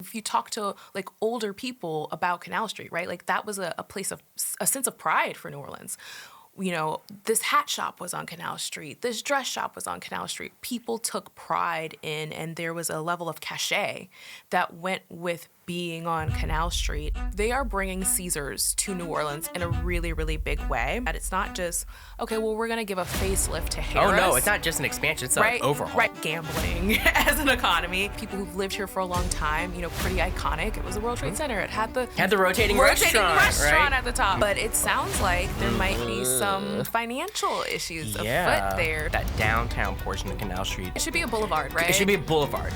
if you talk to like older people about Canal Street, right? Like that was a place of a sense of pride for New Orleans. You know, this hat shop was on Canal Street. This dress shop was on Canal Street. People took pride in, and there was a level of cachet that went with being on Canal Street. They are bringing Caesars to New Orleans in a really, really big way. And it's not just, okay, well, we're going to give a facelift to Harrah's. Oh, no, it's not just an expansion. It's an overhaul. Right, gambling as an economy. People who've lived here for a long time, you know, pretty iconic. It was the World Trade Center. It had the rotating restaurant right? at the top. But it sounds like there might be some financial issues afoot there. That downtown portion of Canal Street. It should be a boulevard, right? It should be a boulevard.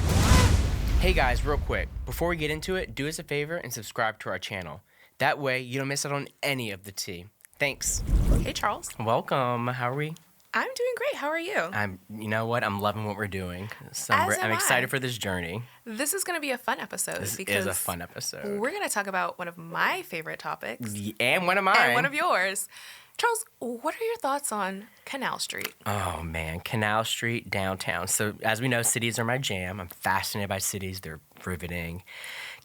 Hey guys, real quick, before we get into it, do us a favor and subscribe to our channel. That way, you don't miss out on any of the tea. Thanks. Hey, Charles. Welcome. How are we? I'm doing great. How are you? You know what? I'm loving what we're doing. So I'm excited for this journey. This is going to be a fun episode. This is a fun episode. We're going to talk about one of my favorite topics. And one of mine. And one of yours. Charles, what are your thoughts on Canal Street? Oh, man. Canal Street, downtown. So, as we know, cities are my jam. I'm fascinated by cities. They're riveting.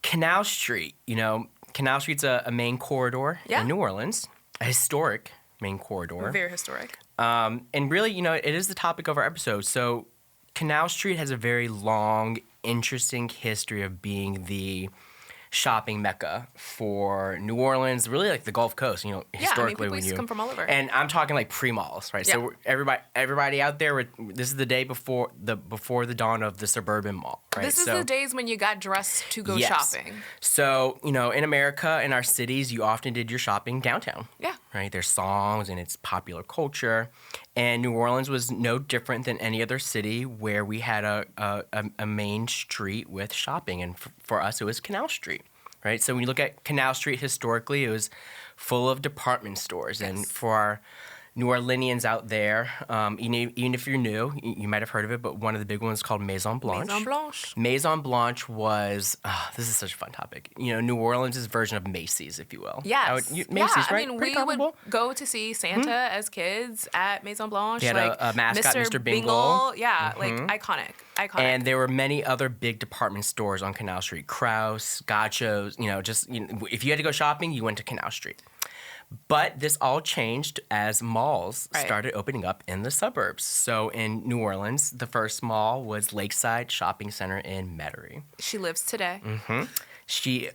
Canal Street, you know, Canal Street's a main corridor in New Orleans, a historic main corridor. Very historic. And really, you know, it is the topic of our episode. So, Canal Street has a very long, interesting history of being the shopping mecca for New Orleans, really like the Gulf Coast, you know, historically. People used to come from all over. And I'm talking like pre-malls, right? Yeah. So everybody out there, this is the day before the dawn of the suburban mall, right? This is the days when you got dressed to go shopping. So, you know, in America, in our cities, you often did your shopping downtown. Yeah. Right? There's songs and it's popular culture. And New Orleans was no different than any other city where we had a main street with shopping. And for us, it was Canal Street, right? So when you look at Canal Street historically, it was full of department stores. Yes. And for our New Orleanians out there, even if you're new, you might have heard of it, but one of the big ones is called Maison Blanche. Maison Blanche. Maison Blanche was, this is such a fun topic, you know, New Orleans' version of Macy's, if you will. Yes. Macy's, right? I mean, we would go to see Santa as kids at Maison Blanche. They had a mascot, Mr. Bingle. Yeah, like iconic. And there were many other big department stores on Canal Street. Krauss, Gaucho's, you know, if you had to go shopping, you went to Canal Street. But this all changed as malls started opening up in the suburbs. So in New Orleans, the first mall was Lakeside Shopping Center in Metairie. She lives today. Lakeside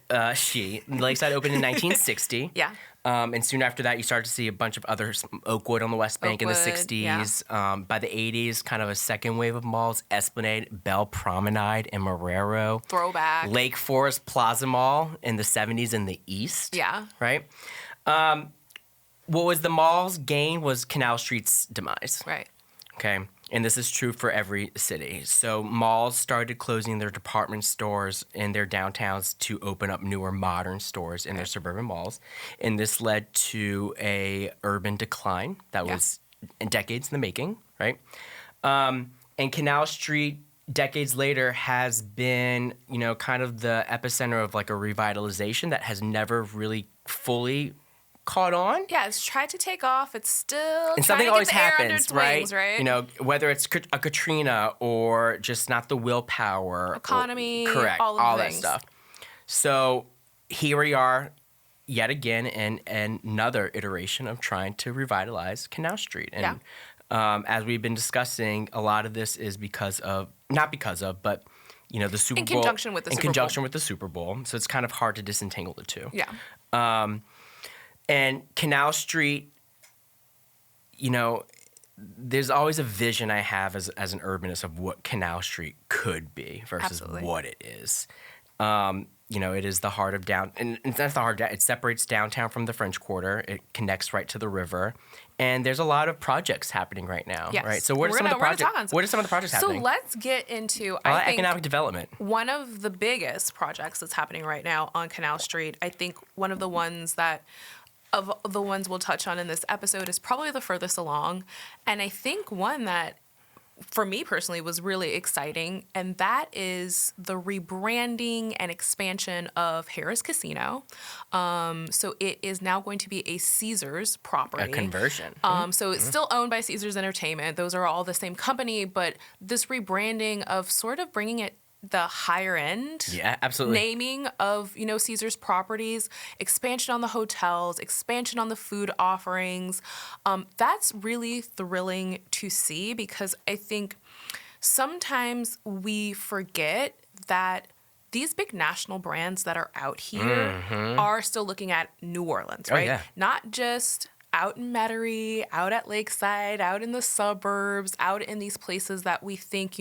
opened in 1960. Yeah. And soon after that, you started to see a bunch of others, Oakwood on the West Bank in the 60s. Yeah. By the 80s, kind of a second wave of malls, Esplanade, Belle Promenade, and Marrero. Throwback. Lake Forest Plaza Mall in the 70s in the East. Yeah. Right? What was the mall's gain was Canal Street's demise. Right. Okay. And this is true for every city. So malls started closing their department stores in their downtowns to open up newer modern stores in their suburban malls. And this led to a urban decline that was decades in the making, right? And Canal Street, decades later, has been, you know, kind of the epicenter of like a revitalization that has never really fully caught on. Yeah, it's tried to take off. It's still and something always happens, right? You know, whether it's a Katrina or just not the willpower, economy, correct, all that stuff. So here we are, yet again, in another iteration of trying to revitalize Canal Street. And as we've been discussing, a lot of this is but you know, the Super Bowl. In conjunction with the Super Bowl. So it's kind of hard to disentangle the two. Yeah. And Canal Street, you know, there's always a vision I have as an urbanist of what Canal Street could be versus what it is. You know, it is the heart of and it's not the heart of it separates downtown from the French Quarter. It connects right to the river. And there's a lot of projects happening right now, right? So what are some of the projects happening? So let's get into economic development. One of the biggest projects that's happening right now on Canal Street, I think one of the ones we'll touch on in this episode is probably the furthest along. And I think one that, for me personally, was really exciting, and that is the rebranding and expansion of Harrah's Casino. So it is now going to be a Caesars property. A conversion. So it's still owned by Caesars Entertainment. Those are all the same company, but this rebranding of sort of bringing it the higher end absolutely. naming of, Caesar's properties, expansion on the hotels, expansion on the food offerings. That's really thrilling to see, because I think sometimes we forget that these big national brands that are out here are still looking at New Orleans, right? Yeah. Not just out in Metairie, out at Lakeside, out in the suburbs, out in these places that we think,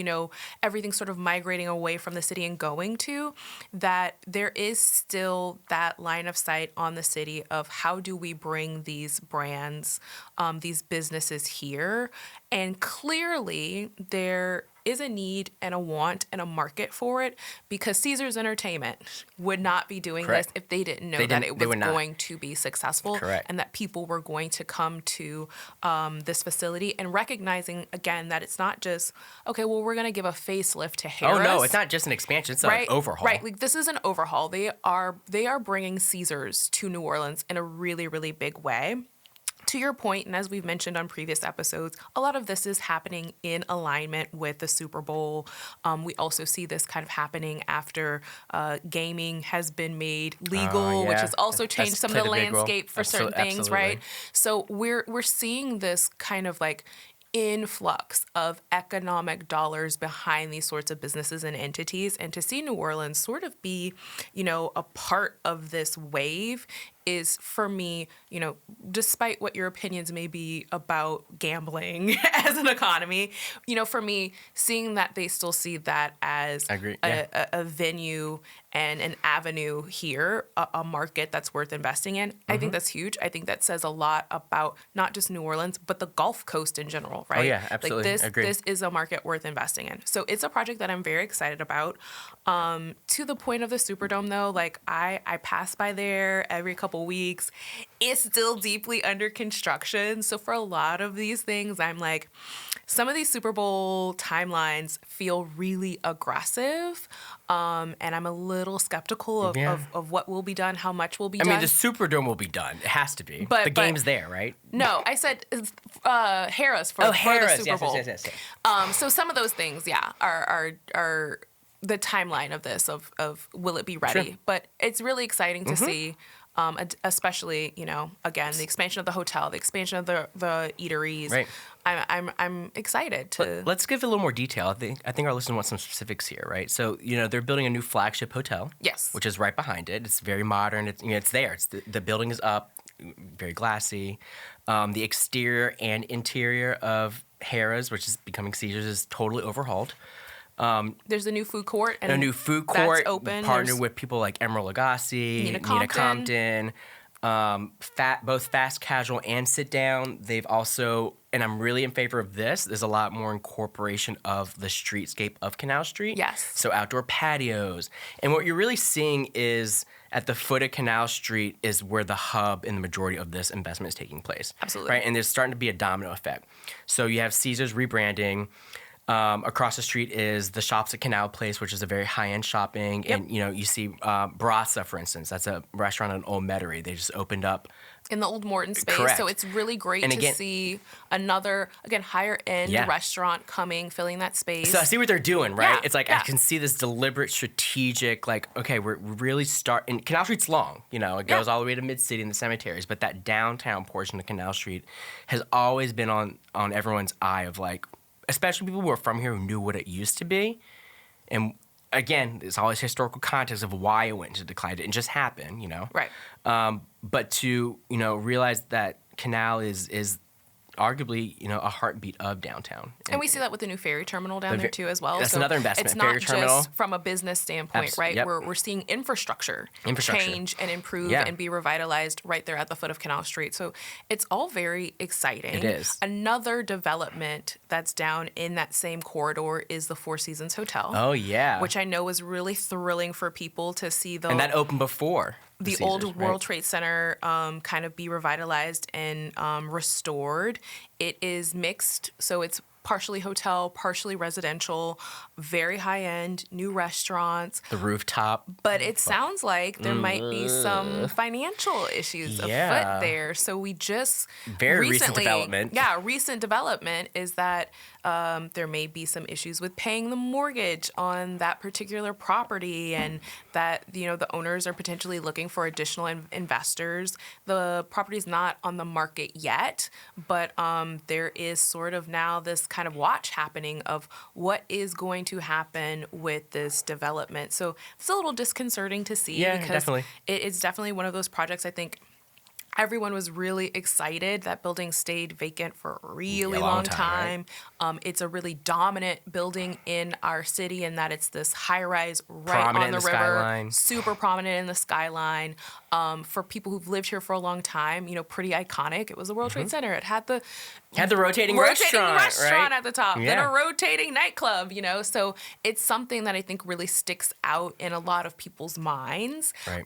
everything's sort of migrating away from the city and going to, that there is still that line of sight on the city of how do we bring these brands, these businesses here. And clearly there is a need and a want and a market for it, because Caesars Entertainment would not be doing this if they didn't know that it was going to be successful and that people were going to come to this facility, and recognizing, again, that it's not just, okay, well, we're going to give a facelift to Harrah's. Oh, no, it's not just an expansion. It's an overhaul. Right. Like, this is an overhaul. They are bringing Caesars to New Orleans in a really, really big way. To your point, and as we've mentioned on previous episodes, a lot of this is happening in alignment with the Super Bowl. We also see this kind of happening after gaming has been made legal, which has also changed some of the landscape for certain things, right? So we're seeing this kind of like influx of economic dollars behind these sorts of businesses and entities, and to see New Orleans sort of be, a part of this wave is, for me, despite what your opinions may be about gambling as an economy, for me, seeing that they still see that as a venue and an avenue here, a market that's worth investing in, I think that's huge. I think that says a lot about not just New Orleans, but the Gulf Coast in general, right? Oh, yeah, absolutely. Like this is a market worth investing in. So it's a project that I'm very excited about. To the point of the Superdome, though, like I pass by there every couple weeks. It's still deeply under construction. So for a lot of these things, I'm like, some of these Super Bowl timelines feel really aggressive. And I'm a little skeptical of what will be done, how much will be done. I mean, the Superdome will be done. It has to be. But the game's there, right? No, I said Harrah's for the Super Bowl. Yes. So some of those things, are the timeline of this, of will it be ready? Sure. But it's really exciting to see, especially, again, the expansion of the hotel, the expansion of the eateries. Right. I'm excited to. Let's give a little more detail. I think our listeners want some specifics here, right? So, they're building a new flagship hotel. Yes. Which is right behind it. It's very modern. It's there. The building is up, very glassy. The exterior and interior of Harrah's, which is becoming Caesars, is totally overhauled. There's a new food court. And a new food court. That's open. Partnered with people like Emeril Lagasse, Nina Compton. Both fast casual and sit down. They've also, and I'm really in favor of this, there's a lot more incorporation of the streetscape of Canal Street. Yes. So outdoor patios. And what you're really seeing is at the foot of Canal Street is where the hub and the majority of this investment is taking place. Absolutely. Right? And there's starting to be a domino effect. So you have Caesars rebranding. Across the street is the Shops at Canal Place, which is a very high-end shopping. Yep. And, you see Brasa, for instance. That's a restaurant in Old Metairie. They just opened up. In the old Morton space. Correct. So it's really great to see another, higher-end restaurant filling that space. So I see what they're doing, right? Yeah, It's like I can see this deliberate, strategic, okay, we're really starting. Canal Street's long, it goes all the way to Mid-City and the cemeteries, but that downtown portion of Canal Street has always been on everyone's eye of especially people who are from here who knew what it used to be. And again, there's always historical context of why it went into decline. It didn't just happen, Right. But to, realize that Canal is arguably, a heartbeat of downtown. And we see that with the new ferry terminal down there too as well. That's another investment. It's ferry not terminal. just from a business standpoint, right? Yep. We're seeing infrastructure change and improve and be revitalized right there at the foot of Canal Street. So it's all very exciting. It is. Another development that's down in that same corridor is the Four Seasons Hotel. Oh, yeah. Which I know is really thrilling for people to see And that opened before. The Caesars, old World Trade Center kind of be revitalized and restored. It is mixed, so it's partially hotel, partially residential, very high-end, new restaurants. The rooftop. But it sounds like there might be some financial issues afoot there. So we just Very recent development. Yeah, recent development is that there may be some issues with paying the mortgage on that particular property, and that the owners are potentially looking for additional investors. The property's not on the market yet, but there is sort of now this kind of watch happening of what is going to happen with this development. So it's a little disconcerting to see, because definitely. it's definitely one of those projects I think everyone was really excited. That building stayed vacant for a really long time. Right? It's a really dominant building in our city in that it's this high-rise right on the river, skyline. Super prominent in the skyline. For people who've lived here for a long time, pretty iconic. It was the World Trade Center. It had the rotating restaurant right? at the top, then a rotating nightclub. So it's something that I think really sticks out in a lot of people's minds. Right.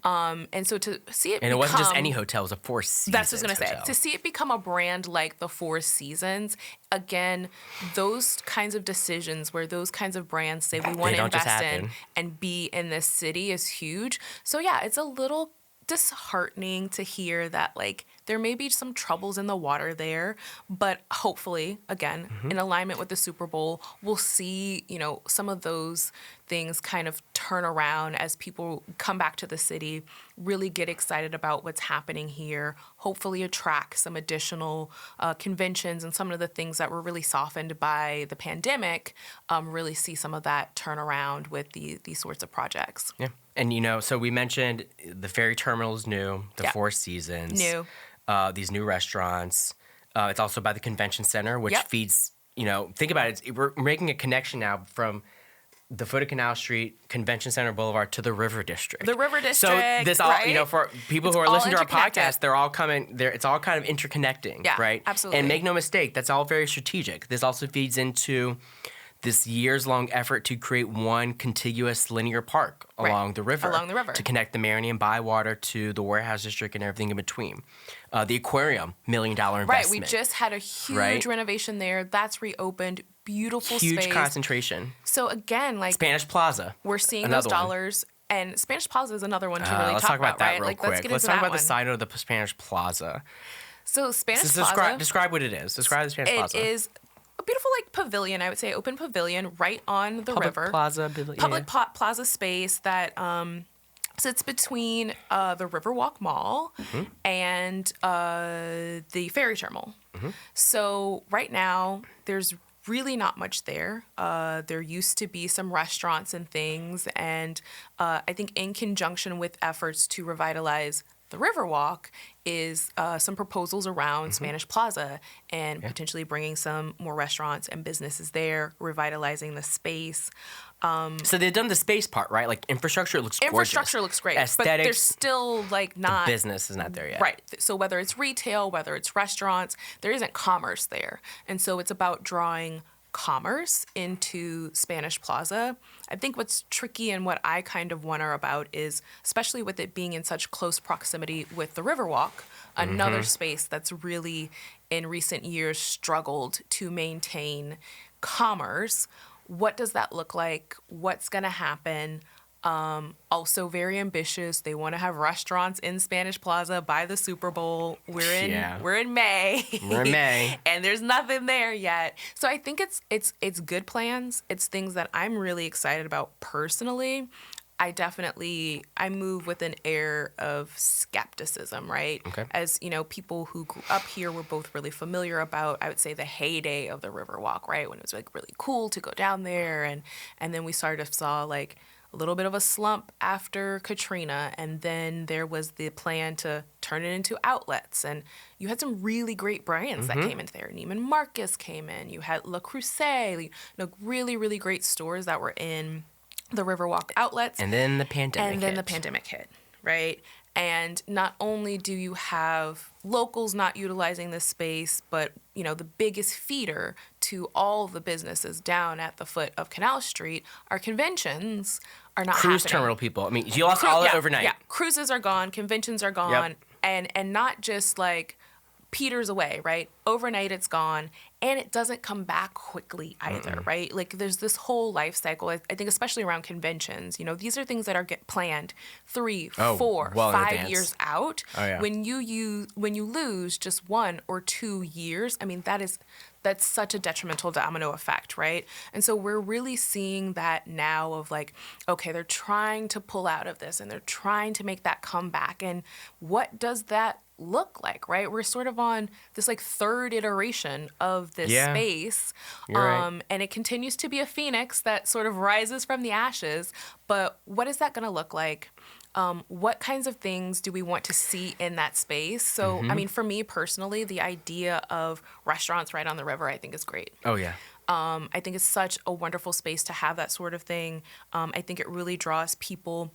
And so to see it, and it wasn't just any hotel; it was a Four Seasons. That's what I was gonna say. To see it become a brand like the Four Seasons, again, those kinds of decisions where those kinds of brands say we want to invest in and be in this city is huge. So yeah, it's a little disheartening to hear that there may be some troubles in the water there, but hopefully, again, in alignment with the Super Bowl, we'll see, some of those things kind of turn around as people come back to the city, really get excited about what's happening here, hopefully attract some additional conventions, and some of the things that were really softened by the pandemic, really see some of that turn around with these sorts of projects. Yeah. And, so we mentioned the ferry terminal is new, the Four Seasons. New. These new restaurants. It's also by the convention center, which feeds, think about it. We're making a connection now from the foot of Canal Street, Convention Center Boulevard to the River District. The River District. So this all, right? For people who are listening to our podcast, they're all coming there. It's all kind of interconnecting, right? Absolutely. And make no mistake, that's all very strategic. This also feeds into this years-long effort to create one contiguous linear park along the river. To connect the Marion and Bywater to the Warehouse District and everything in between. The aquarium, $1 million investment. Right, we just had a huge renovation there. That's reopened. Beautiful space. Huge concentration. So again, Spanish Plaza. We're seeing those dollars. And Spanish Plaza is another one to really let's talk about that right? real quick. Let's talk about the side of the Spanish Plaza. So Spanish Plaza. Describe what it is. Describe the Spanish Plaza. It is a beautiful pavilion, I would say, open pavilion right on the river. Public plaza space that sits between the Riverwalk Mall and the ferry terminal. So right now, there's really not much there. There used to be some restaurants and things, and I think in conjunction with efforts to revitalize the Riverwalk is some proposals around Spanish Plaza and potentially bringing some more restaurants and businesses there, revitalizing the space. So they've done the space part, right? Infrastructure looks gorgeous. Infrastructure looks great. Aesthetics, but there's still not... The business is not there yet. Right. So whether it's retail, whether it's restaurants, there isn't commerce there. And so it's about drawing commerce into Spanish Plaza. I think what's tricky and what I kind of wonder about is, especially with it being in such close proximity with the Riverwalk, another space that's really in recent years struggled to maintain commerce. What does that look like? What's going to happen? Also very ambitious. They want to have restaurants in Spanish Plaza by the Super Bowl. We're in May. We're in May. And there's nothing there yet. So I think it's good plans. It's things that I'm really excited about personally. I move with an air of skepticism, right? Okay. As, people who grew up here were both really familiar about, I would say, the heyday of the Riverwalk, right? When it was really cool to go down there. And then we sort of saw a little bit of a slump after Katrina, and then there was the plan to turn it into outlets, and you had some really great brands that came into there. Neiman Marcus came in. You had Le Creuset, really, really great stores that were in the Riverwalk outlets. And then the pandemic hit, right? And not only do you have locals not utilizing this space, but, the biggest feeder to all the businesses down at the foot of Canal Street, our conventions are not Cruise happening. terminal people. I mean, you lost all that overnight. Yeah, cruises are gone, conventions are gone, and not just peters away, right? Overnight it's gone, and it doesn't come back quickly either, right? Like there's this whole life cycle. I think especially around conventions, these are things that are get planned 3, 4, well in 5 advance. years out. Oh, yeah. When you lose just 1 or 2 years, I mean that's such a detrimental domino effect, right? And so we're really seeing that now of like, okay, they're trying to pull out of this and they're trying to make that comeback. And what does that look like, right? We're sort of on this like third iteration of this space. You're right. And it continues to be a phoenix that sort of rises from the ashes. But what is that going to look like? What kinds of things do we want to see in that space? So, I mean, for me personally, the idea of restaurants right on the river, I think is great. Oh, yeah. I think it's such a wonderful space to have that sort of thing. I think it really draws people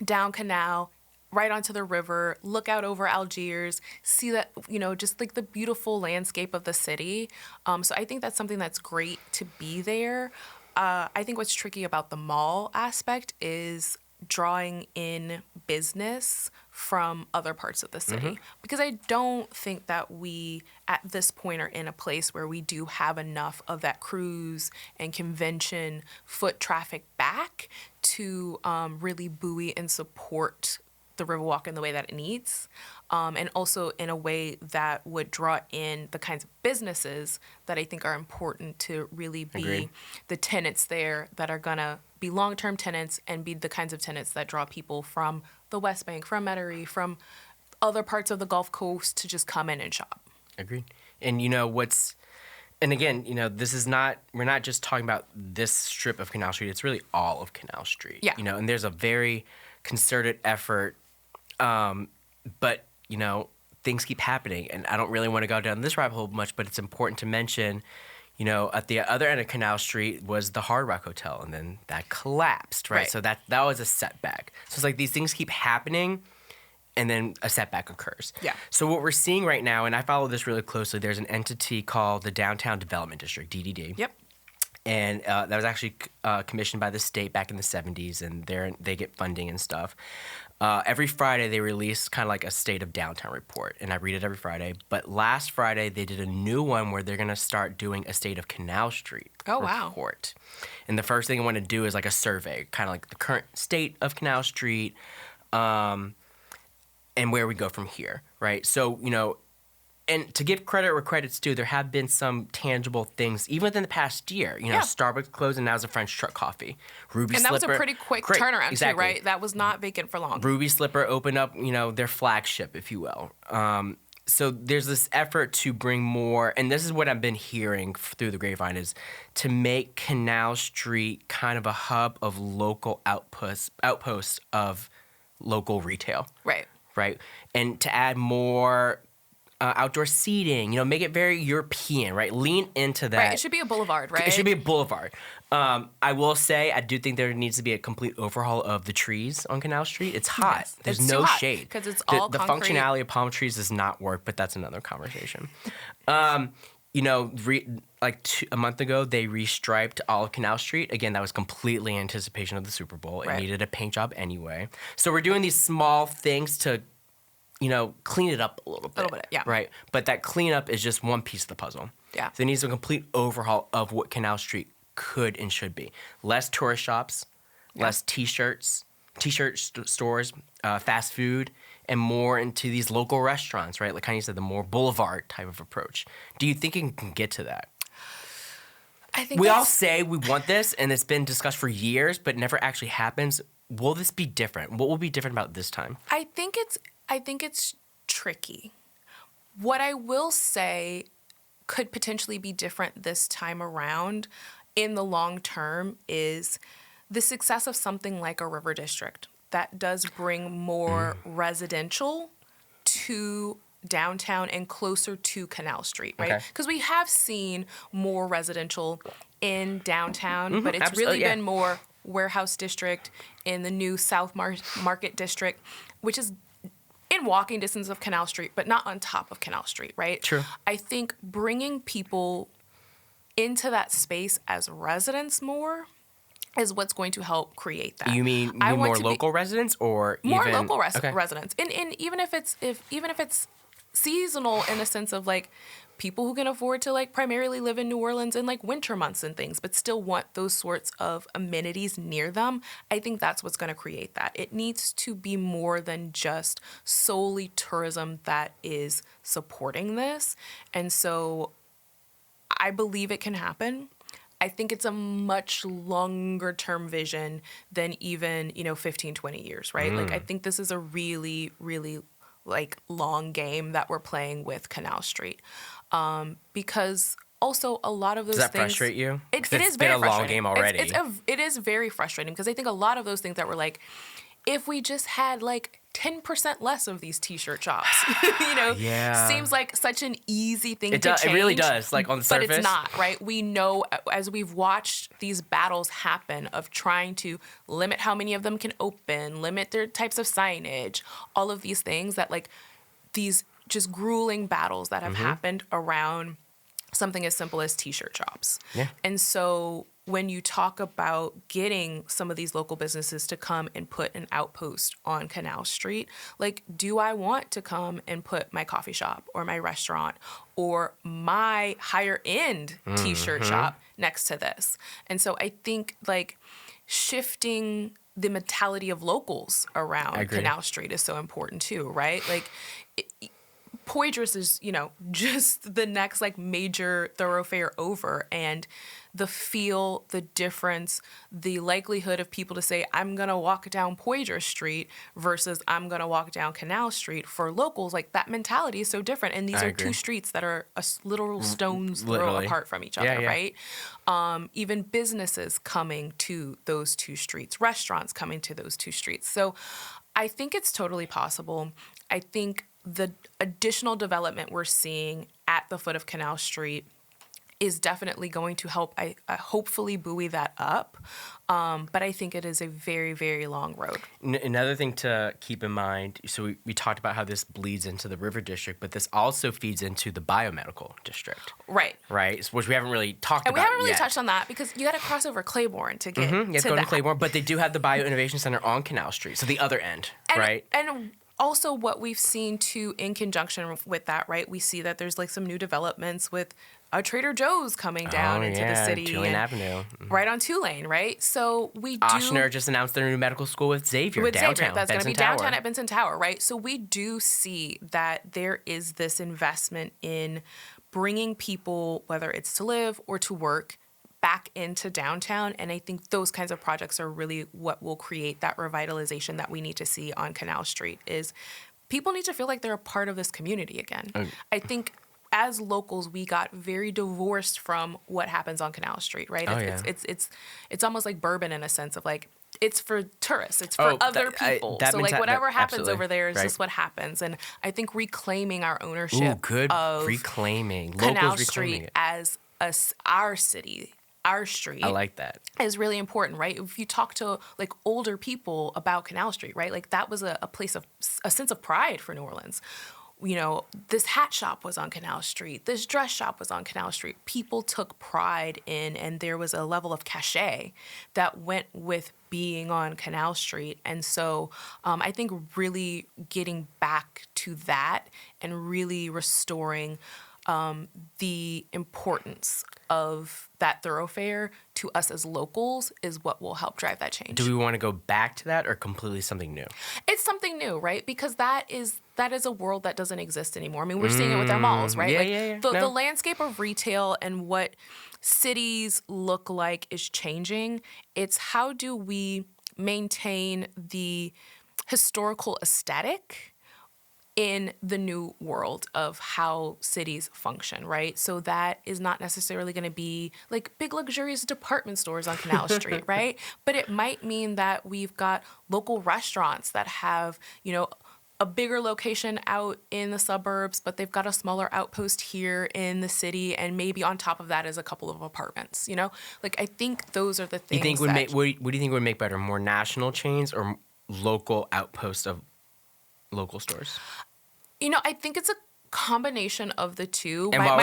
down Canal, right onto the river, look out over Algiers, see that, just like the beautiful landscape of the city. So I think that's something that's great to be there. I think what's tricky about the mall aspect is drawing in business from other parts of the city, because I don't think that we at this point are in a place where we do have enough of that cruise and convention foot traffic back to really buoy and support the Riverwalk in the way that it needs, and also in a way that would draw in the kinds of businesses that I think are important to really be Agreed. the tenants there that are going to be long-term tenants and be the kinds of tenants that draw people from the West Bank, from Metairie, from other parts of the Gulf Coast to just come in and shop. Agreed. And and again, we're not just talking about this strip of Canal Street, it's really all of Canal Street. Yeah. And there's a very concerted effort, but, things keep happening. And I don't really want to go down this rabbit hole much, but it's important to mention, at the other end of Canal Street was the Hard Rock Hotel, and then that collapsed, right? So that was a setback. So it's like these things keep happening, and then a setback occurs. Yeah. So what we're seeing right now, and I follow this really closely, there's an entity called the Downtown Development District, DDD. Yep. And that was actually commissioned by the state back in the 70s, and they get funding and stuff. Every Friday, they release kind of like a State of Downtown report, and I read it every Friday. But last Friday, they did a new one where they're going to start doing a State of Canal Street report. And the first thing I want to do is like a survey, kind of like the current state of Canal Street, and where we go from here, right? So, and to give credit where credit's due, there have been some tangible things, even within the past year. Starbucks closed, and now it's a French truck coffee. Ruby And Slipper, that was a pretty quick turnaround, exactly. too, right? That was not vacant for long. Ruby Slipper opened up, their flagship, if you will. So there's this effort to bring more, and this is what I've been hearing through the grapevine, is to make Canal Street kind of a hub of local outposts of local retail. Right. Right? And to add more outdoor seating, make it very European, right? Lean into that. Right, it should be a boulevard, right? It should be a boulevard. I will say, I do think there needs to be a complete overhaul of the trees on Canal Street. It's hot. Yes, There's it's no too hot, shade. 'cause it's all the concrete. functionality of palm trees does not work, but that's another conversation. A month ago, they restriped all of Canal Street. Again, that was completely in anticipation of the Super Bowl. It needed a paint job anyway. So we're doing these small things to clean it up a little bit. Yeah. Right? But that cleanup is just one piece of the puzzle. Yeah. So it needs a complete overhaul of what Canal Street could and should be. Less tourist shops, less t-shirt stores, fast food, and more into these local restaurants, right? Like kind of you said, the more boulevard type of approach. Do you think it can get to that? I think we all say we want this, and it's been discussed for years, but never actually happens. Will this be different? What will be different about this time? I think it's tricky. What I will say could potentially be different this time around in the long term is the success of something like a river district that does bring more residential to downtown and closer to Canal Street, right? Because we have seen more residential in downtown, but it's really been more warehouse district in the new South Market district, which is in walking distance of Canal Street, but not on top of Canal Street, right? True. I think bringing people into that space as residents more is what's going to help create that. You mean more local residents, or more even local residents, and even if it's seasonal in a sense of like people who can afford to like primarily live in New Orleans in like winter months and things, but still want those sorts of amenities near them. I think that's what's going to create that. It needs to be more than just solely tourism that is supporting this. And so I believe it can happen. I think it's a much longer term vision than even, 15, 20 years, right? Like, I think this is a really, really like long game that we're playing with Canal Street. Because also a lot of those things. Does that things, frustrate you? It it's is been very a long frustrating. game already. It is very frustrating because I think a lot of those things that were like, if we just had like 10% less of these t-shirt shops, Yeah. seems like such an easy thing to change. It really does, like on the surface. But it's not, right? We know as we've watched these battles happen of trying to limit how many of them can open, limit their types of signage, all of these things that like these just grueling battles that have happened around something as simple as t-shirt shops. Yeah. And so when you talk about getting some of these local businesses to come and put an outpost on Canal Street, like, do I want to come and put my coffee shop or my restaurant or my higher end t-shirt shop next to this? And so I think like shifting the mentality of locals around Canal Street is so important too, right? Like, Poydras is, just the next like major thoroughfare over, and the feel, the difference, the likelihood of people to say, I'm going to walk down Poydras Street versus I'm going to walk down Canal Street for locals, like that mentality is so different. And these are two streets that are a literal stone's throw apart from each other, right? Even businesses coming to those two streets, restaurants coming to those two streets. So I think it's totally possible. I think the additional development we're seeing at the foot of Canal Street is definitely going to help, I hopefully buoy that up. But I think it is a very, very long road. Another thing to keep in mind, so we talked about how this bleeds into the River District, but this also feeds into the Biomedical District. Right. Right, which we haven't really talked about And we haven't really yet. touched on that because you got to cross over Claiborne to get You have to go that. to Claiborne, but they do have the Bio Innovation Center on Canal Street, so the other end, right? And also what we've seen too in conjunction with that, right? We see that there's like some new developments with a Trader Joe's coming down into the city. Tulane Avenue. Right on Tulane, right? So we do... Ochsner just announced their new medical school with Xavier downtown. That's going to be Benson Tower. downtown at Benson Tower, right? So we do see that there is this investment in bringing people, whether it's to live or to work, back into downtown. And I think those kinds of projects are really what will create that revitalization that we need to see on Canal Street is people need to feel like they're a part of this community again. I think as locals, we got very divorced from what happens on Canal Street, right? It's almost like bourbon in a sense of like, it's for tourists, it's for other people. So like whatever happens over there is just what happens. And I think reclaiming our ownership of Canal Street as our city, our street. I like that. Is really important, right? If you talk to like older people about Canal Street, right? Like that was a place of a sense of pride for New Orleans. This hat shop was on Canal Street. This dress shop was on Canal Street. People took pride in, and there was a level of cachet that went with being on Canal Street. And so I think really getting back to that and really restoring the importance of that thoroughfare to us as locals is what will help drive that change. Do we want to go back to that or completely something new? It's something new, right? Because that is a world that doesn't exist anymore. I mean, we're seeing it with our malls, right? The landscape of retail and what cities look like is changing. It's how do we maintain the historical aesthetic in the new world of how cities function, right? So that is not necessarily going to be like big luxurious department stores on Canal Street, right? But it might mean that we've got local restaurants that have, a bigger location out in the suburbs, but they've got a smaller outpost here in the city, and maybe on top of that is a couple of apartments, Like, I think those are the things what do you think would make better, more national chains or local outposts of local stores? I think it's a Combination of the two. And why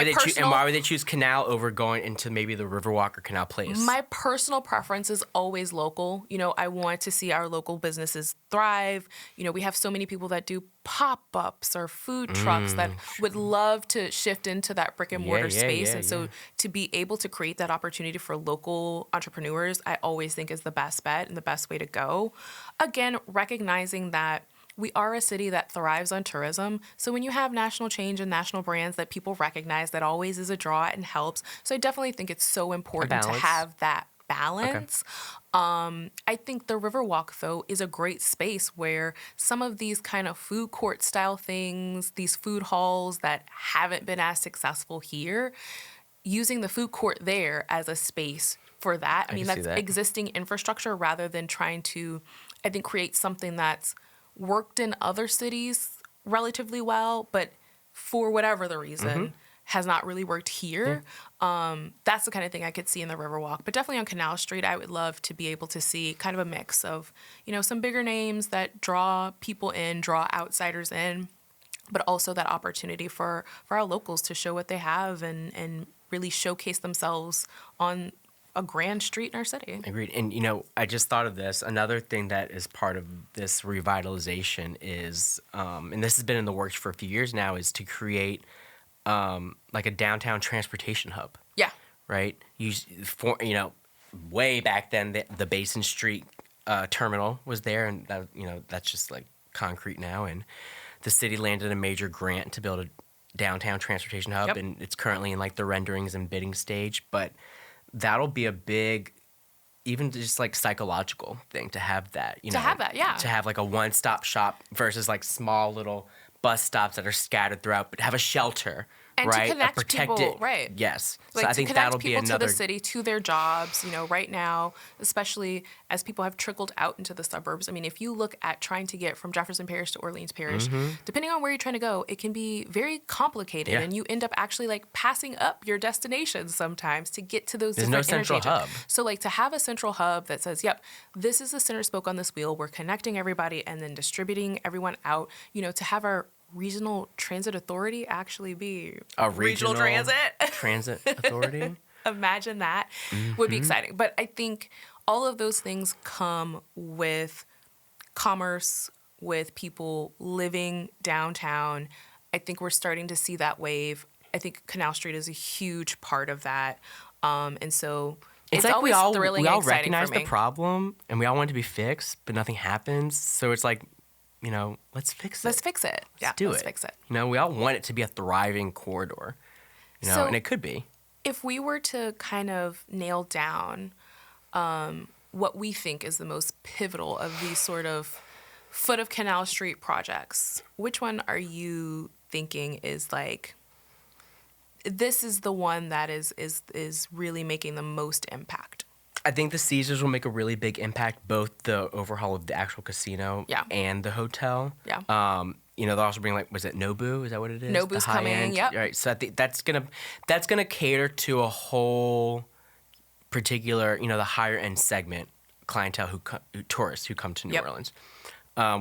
would they choose Canal over going into maybe the Riverwalk or Canal Place? My personal preference is always local. I want to see our local businesses thrive. We have so many people that do pop-ups or food trucks that would love to shift into that brick and mortar space. And so to be able to create that opportunity for local entrepreneurs, I always think is the best bet and the best way to go. Again, recognizing that we are a city that thrives on tourism. So when you have national change and national brands that people recognize, that always is a draw and helps. So I definitely think it's so important to have that balance. Okay. I think the Riverwalk, though, is a great space where some of these kind of food court style things, these food halls that haven't been as successful here, using the food court there as a space for that. I mean, that's existing infrastructure rather than trying to, I think, create something that's worked in other cities relatively well, but for whatever the reason has not really worked here. That's the kind of thing I could see in the Riverwalk. But definitely on Canal Street, I would love to be able to see kind of a mix of, some bigger names that draw people in, draw outsiders in, but also that opportunity for our locals to show what they have and really showcase themselves on a grand street in our city. Agreed. And, I just thought of this. Another thing that is part of this revitalization is, and this has been in the works for a few years now, is to create like a downtown transportation hub. Yeah. Right? Way back then, the Basin Street terminal was there, and that, that's just like concrete now. And the city landed a major grant to build a downtown transportation hub, and it's currently in like the renderings and bidding stage, but that'll be a big, even just like psychological thing to have that, to have that, yeah. To have like a one-stop shop versus like small little bus stops that are scattered throughout, but have a shelter, and right? To connect a protected, people, right? Yes. Like so I think that'll be another. To the city, to their jobs. Right now, especially as people have trickled out into the suburbs. I mean, if you look at trying to get from Jefferson Parish to Orleans Parish, depending on where you're trying to go, it can be very complicated, and you end up actually like passing up your destinations sometimes to get to those different interchanges. There's no central hub. So like to have a central hub that says, "Yep, this is the center spoke on this wheel. We're connecting everybody and then distributing everyone out." To have our regional transit authority actually be a regional transit authority. Imagine that would be exciting. But I think all of those things come with commerce, with people living downtown. I think we're starting to see that wave. I think Canal Street is a huge part of that. And so it's like always thrilling we all and exciting recognize for me. the problem and we all want it to be fixed, but nothing happens. So it's like, let's fix it. Let's fix it. Let's fix it. We all want it to be a thriving corridor, So and it could be. If we were to kind of nail down what we think is the most pivotal of these sort of foot of Canal Street projects, which one are you thinking is like, this is the one that is really making the most impact? I think the Caesars will make a really big impact, both the overhaul of the actual casino and the hotel. Yeah. They'll also bring was it Nobu? Is that what it is? Nobu's coming, yep. Right. So I think that's gonna cater to a whole particular, the higher end segment clientele tourists who come to New Orleans,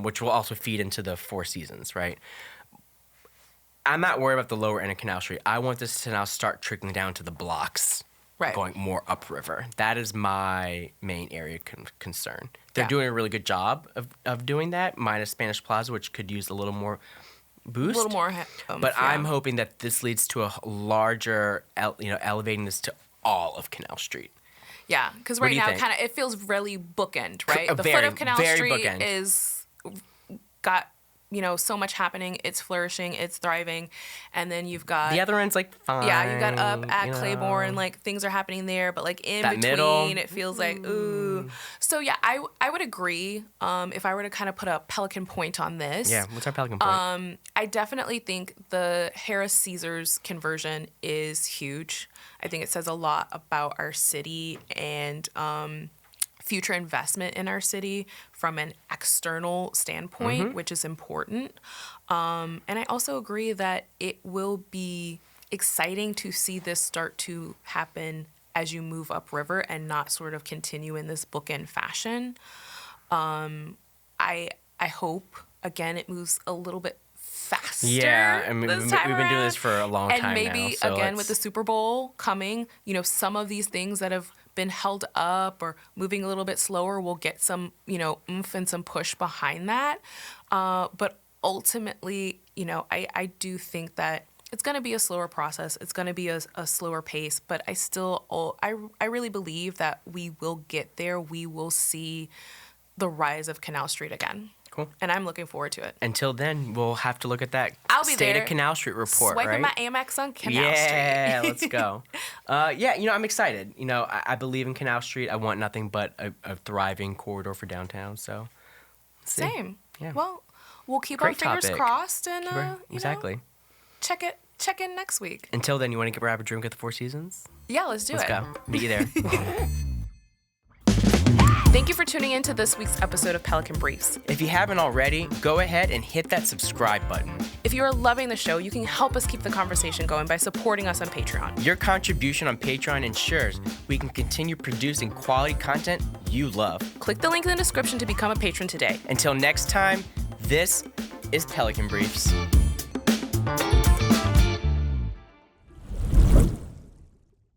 which will also feed into the Four Seasons, right? I'm not worried about the lower end of Canal Street. I want this to now start trickling down to the blocks. Right. Going more upriver. That is my main area concern. They're doing a really good job of doing that, minus Spanish Plaza, which could use a little more boost. A little more. But I'm hoping that this leads to a larger, elevating this to all of Canal Street. Yeah, because right now kind of it feels really bookend, right? The foot of Canal Street is got so much happening. It's flourishing. It's thriving. And then you've got... The other end's, fine. Yeah, you've got up at Claiborne. Things are happening there. But, in that between, middle. It feels like, ooh. So, yeah, I would agree if I were to kind of put a Pelican point on this. Yeah, what's our Pelican point? I definitely think the Harrah Caesars conversion is huge. I think it says a lot about our city and... future investment in our city from an external standpoint, which is important. And I also agree that it will be exciting to see this start to happen as you move upriver and not sort of continue in this bookend fashion. I hope, again, it moves a little bit faster. Yeah, I mean, this we've time been doing around. this for a long And time now. maybe, So again, with the Super Bowl coming, some of these things that have been held up or moving a little bit slower will get some, oomph and some push behind that. But ultimately, I do think that it's going to be a slower process. It's going to be a slower pace, but I really believe that we will get there. We will see the rise of Canal Street again. Cool. And I'm looking forward to it. Until then, we'll have to look at that I'll be State there, of Canal Street report, swiping right? my Amex on Canal Yeah, Street. let's go. I'm excited. I believe in Canal Street. I want nothing but a thriving corridor for downtown. So, let's see. Same. Yeah. Well, we'll keep Great our fingers topic. crossed and Exactly. check in next week. Until then, you want to grab a drink at the Four Seasons? Yeah, let's do it. Let's go. Meet you there. Thank you for tuning in to this week's episode of Pelican Briefs. If you haven't already, go ahead and hit that subscribe button. If you are loving the show, you can help us keep the conversation going by supporting us on Patreon. Your contribution on Patreon ensures we can continue producing quality content you love. Click the link in the description to become a patron today. Until next time, this is Pelican Briefs.